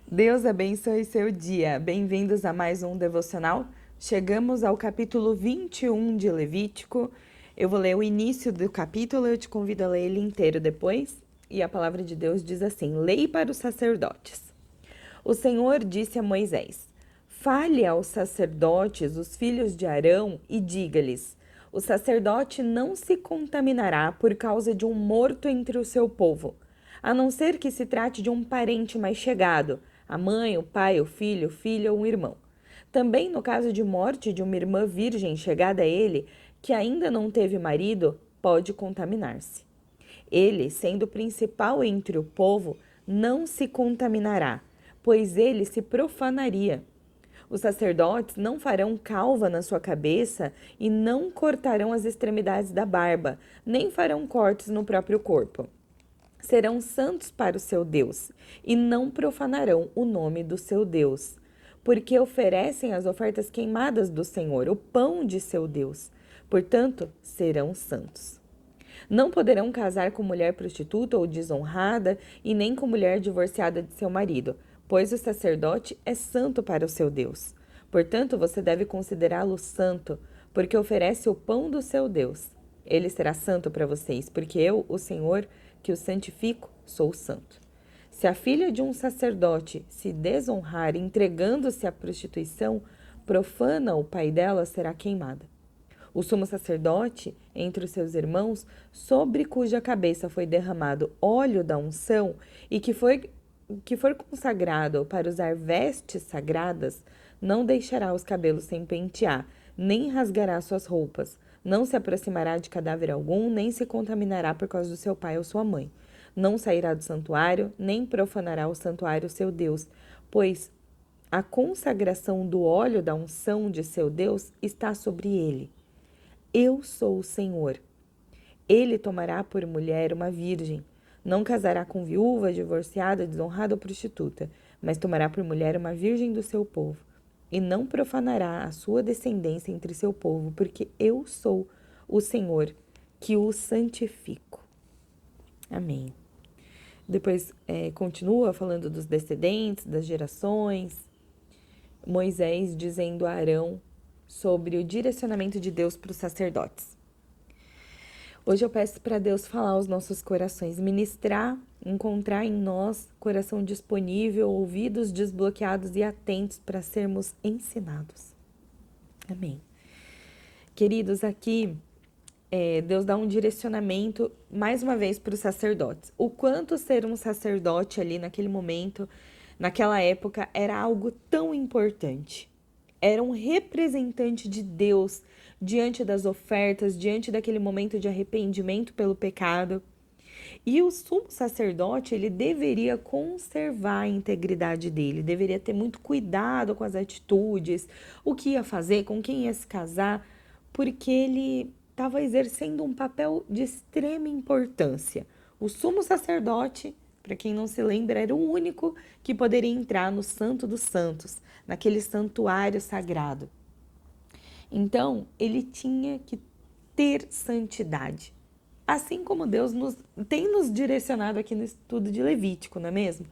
Deus abençoe seu dia. Bem-vindos a mais um devocional. Chegamos ao capítulo 21 de Levítico. Eu vou ler o início do capítulo, eu te convido a ler ele inteiro depois. E a palavra de Deus diz assim: Lei para os sacerdotes. O Senhor disse a Moisés: Fale aos sacerdotes, os filhos de Arão, e diga-lhes: O sacerdote não se contaminará por causa de um morto entre o seu povo, a não ser que se trate de um parente mais chegado, a mãe, o pai, o filho ou um irmão. Também no caso de morte de uma irmã virgem chegada a ele, que ainda não teve marido, pode contaminar-se. Ele, sendo o principal entre o povo, não se contaminará, pois ele se profanaria. Os sacerdotes não farão calva na sua cabeça e não cortarão as extremidades da barba, nem farão cortes no próprio corpo. Serão santos para o seu Deus e não profanarão o nome do seu Deus, porque oferecem as ofertas queimadas do Senhor, o pão de seu Deus. Portanto, serão santos. Não poderão casar com mulher prostituta ou desonrada e nem com mulher divorciada de seu marido, pois o sacerdote é santo para o seu Deus. Portanto, você deve considerá-lo santo, porque oferece o pão do seu Deus. Ele será santo para vocês, porque eu, o Senhor, que o santifico, sou santo. Se a filha de um sacerdote se desonrar entregando-se à prostituição, profana o pai dela será queimada. O sumo sacerdote, entre os seus irmãos, sobre cuja cabeça foi derramado óleo da unção e que for consagrado para usar vestes sagradas, não deixará os cabelos sem pentear, nem rasgará suas roupas, não se aproximará de cadáver algum, nem se contaminará por causa do seu pai ou sua mãe. Não sairá do santuário, nem profanará o santuário seu Deus, pois a consagração do óleo da unção de seu Deus está sobre ele. Eu sou o Senhor. Ele tomará por mulher uma virgem. Não casará com viúva, divorciada, desonrada ou prostituta, mas tomará por mulher uma virgem do seu povo. E não profanará a sua descendência entre seu povo, porque eu sou o Senhor que o santifico. Amém. Depois continua falando dos descendentes, das gerações. Moisés dizendo a Arão sobre o direcionamento de Deus para os sacerdotes. Hoje eu peço para Deus falar aos nossos corações, ministrar, encontrar em nós coração disponível, ouvidos desbloqueados e atentos para sermos ensinados. Amém. Queridos, aqui Deus dá um direcionamento, mais uma vez, para os sacerdotes. O quanto ser um sacerdote ali naquele momento, naquela época, era algo tão importante. Era um representante de Deus diante das ofertas, diante daquele momento de arrependimento pelo pecado. E o sumo sacerdote, ele deveria conservar a integridade dele, deveria ter muito cuidado com as atitudes, o que ia fazer, com quem ia se casar, porque ele estava exercendo um papel de extrema importância. O sumo sacerdote, para quem não se lembra, era o único que poderia entrar no Santo dos Santos, naquele santuário sagrado. Então, ele tinha que ter santidade. Assim como Deus tem nos direcionado aqui no estudo de Levítico, não é mesmo?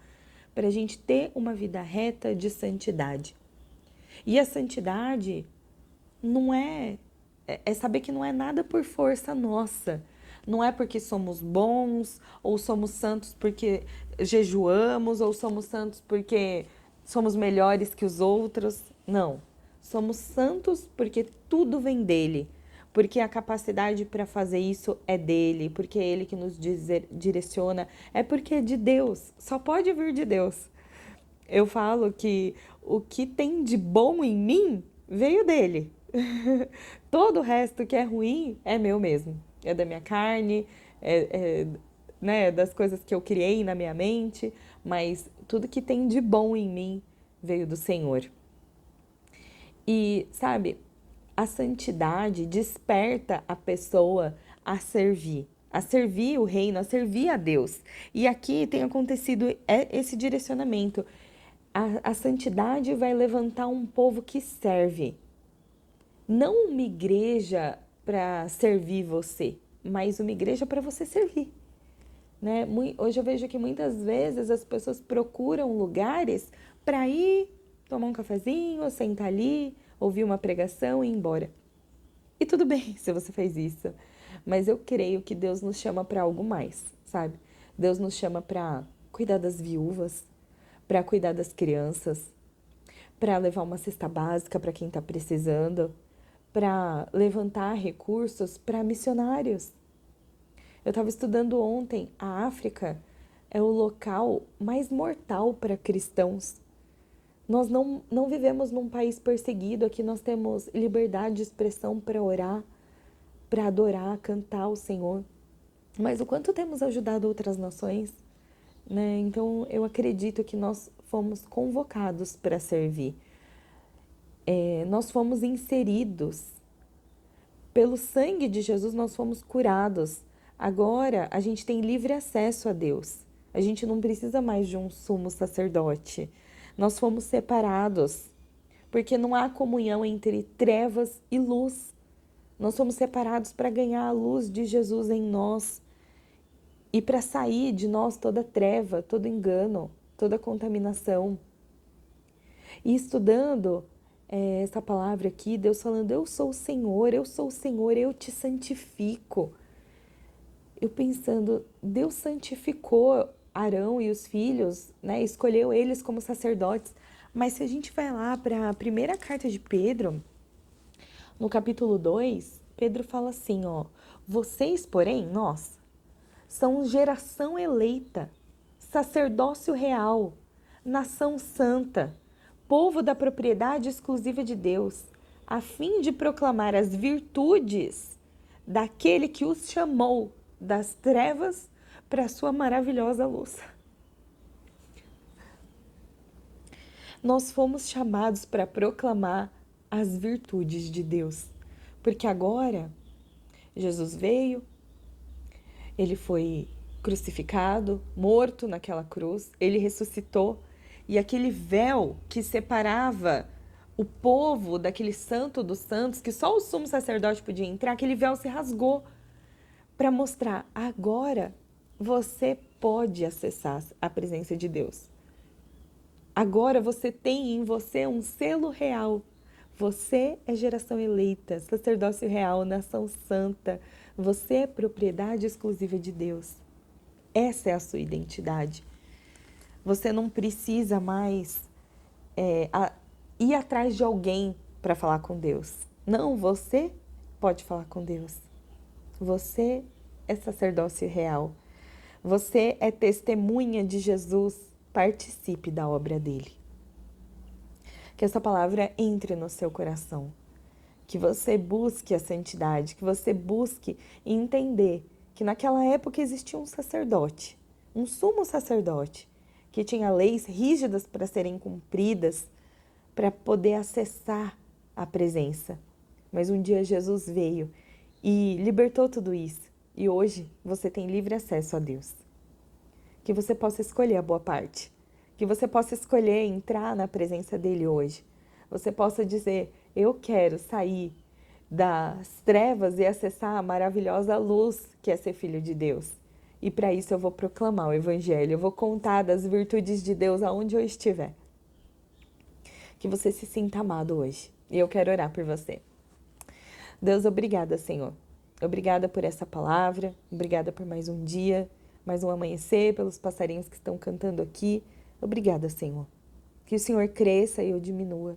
Para a gente ter uma vida reta de santidade. E a santidade não é saber que não é nada por força nossa. Não é porque somos bons, ou somos santos porque jejuamos, ou somos santos porque somos melhores que os outros. Não. Somos santos porque tudo vem dele. Porque a capacidade para fazer isso é dele, porque é ele que nos direciona, é porque é de Deus, só pode vir de Deus. Eu falo que o que tem de bom em mim veio dele. Todo o resto que é ruim é meu mesmo. É da minha carne, né, das coisas que eu criei na minha mente, mas tudo que tem de bom em mim veio do Senhor. E, sabe, a santidade desperta a pessoa a servir o reino, a servir a Deus. E aqui tem acontecido esse direcionamento. A santidade vai levantar um povo que serve. Não uma igreja para servir você, mas uma igreja para você servir. né? Hoje eu vejo que muitas vezes as pessoas procuram lugares para ir tomar um cafezinho, sentar ali, ouvir uma pregação e ir embora. E tudo bem se você fez isso, mas eu creio que Deus nos chama para algo mais, sabe? Deus nos chama para cuidar das viúvas, para cuidar das crianças, para levar uma cesta básica para quem está precisando, para levantar recursos para missionários. Eu estava estudando ontem, a África é o local mais mortal para cristãos. Nós não vivemos num país perseguido, aqui nós temos liberdade de expressão para orar, para adorar, cantar o Senhor. Mas o quanto temos ajudado outras nações, né? Então eu acredito que nós fomos convocados para servir. Nós fomos inseridos. Pelo sangue de Jesus nós fomos curados. Agora a gente tem livre acesso a Deus. A gente não precisa mais de um sumo sacerdote. Nós fomos separados, porque não há comunhão entre trevas e luz. Nós fomos separados para ganhar a luz de Jesus em nós e para sair de nós toda treva, todo engano, toda contaminação. E estudando essa palavra aqui, Deus falando, eu sou o Senhor, eu te santifico. Eu pensando, Deus santificou Arão e os filhos, né? Escolheu eles como sacerdotes. Mas se a gente vai lá para a primeira carta de Pedro, no capítulo 2, Pedro fala assim, ó, vocês, porém, nós, são geração eleita, sacerdócio real, nação santa, povo da propriedade exclusiva de Deus, a fim de proclamar as virtudes daquele que os chamou das trevas para a sua maravilhosa luz. Nós fomos chamados para proclamar as virtudes de Deus, porque agora Jesus veio, ele foi crucificado, morto naquela cruz, ele ressuscitou, e aquele véu que separava o povo daquele santo dos santos, que só o sumo sacerdote podia entrar, aquele véu se rasgou para mostrar, agora você pode acessar a presença de Deus. Agora você tem em você um selo real. Você é geração eleita, sacerdócio real, nação santa. Você é propriedade exclusiva de Deus. Essa é a sua identidade. Você não precisa mais ir atrás de alguém para falar com Deus. Não, você pode falar com Deus. Você é sacerdócio real. Você é testemunha de Jesus. Participe da obra dele. Que essa palavra entre no seu coração. Que você busque a santidade, que você busque entender que naquela época existia um sacerdote, um sumo sacerdote, que tinha leis rígidas para serem cumpridas, para poder acessar a presença. Mas um dia Jesus veio e libertou tudo isso. E hoje você tem livre acesso a Deus. Que você possa escolher a boa parte. Que você possa escolher entrar na presença dele hoje. Você possa dizer, eu quero sair das trevas e acessar a maravilhosa luz que é ser filho de Deus. E para isso eu vou proclamar o evangelho, eu vou contar das virtudes de Deus aonde eu estiver. Que você se sinta amado hoje. E eu quero orar por você. Deus, obrigada, Senhor. Obrigada por essa palavra, obrigada por mais um dia, mais um amanhecer, pelos passarinhos que estão cantando aqui. Obrigada, Senhor. Que o Senhor cresça e eu diminua.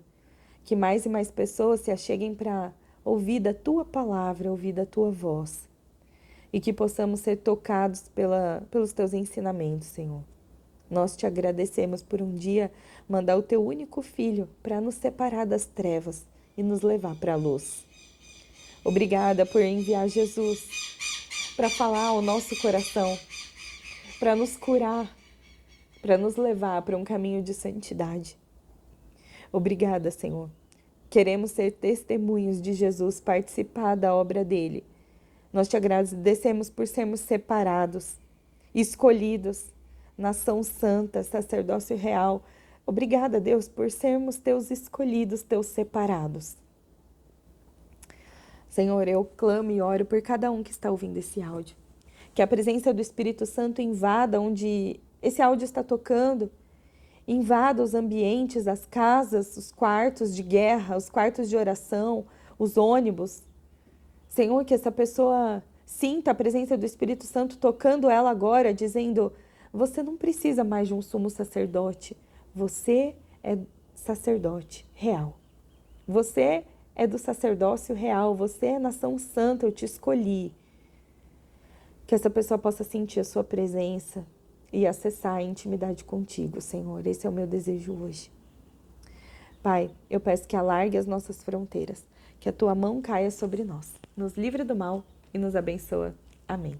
Que mais e mais pessoas se acheguem para ouvir da Tua palavra, ouvir da Tua voz. E que possamos ser tocados pelos Teus ensinamentos, Senhor. Nós te agradecemos por um dia mandar o Teu único Filho para nos separar das trevas e nos levar para a luz. Obrigada por enviar Jesus para falar ao nosso coração, para nos curar, para nos levar para um caminho de santidade. Obrigada, Senhor. Queremos ser testemunhos de Jesus, participar da obra dele. Nós te agradecemos por sermos separados, escolhidos, nação santa, sacerdócio real. Obrigada, Deus, por sermos teus escolhidos, teus separados. Senhor, eu clamo e oro por cada um que está ouvindo esse áudio. Que a presença do Espírito Santo invada onde esse áudio está tocando, invada os ambientes, as casas, os quartos de guerra, os quartos de oração, os ônibus. Senhor, que essa pessoa sinta a presença do Espírito Santo tocando ela agora, dizendo: você não precisa mais de um sumo sacerdote, você é sacerdote real. Você é do sacerdócio real, você é nação santa, eu te escolhi. Que essa pessoa possa sentir a sua presença e acessar a intimidade contigo, Senhor. Esse é o meu desejo hoje. Pai, eu peço que alargue as nossas fronteiras, que a tua mão caia sobre nós, nos livre do mal e nos abençoa. Amém.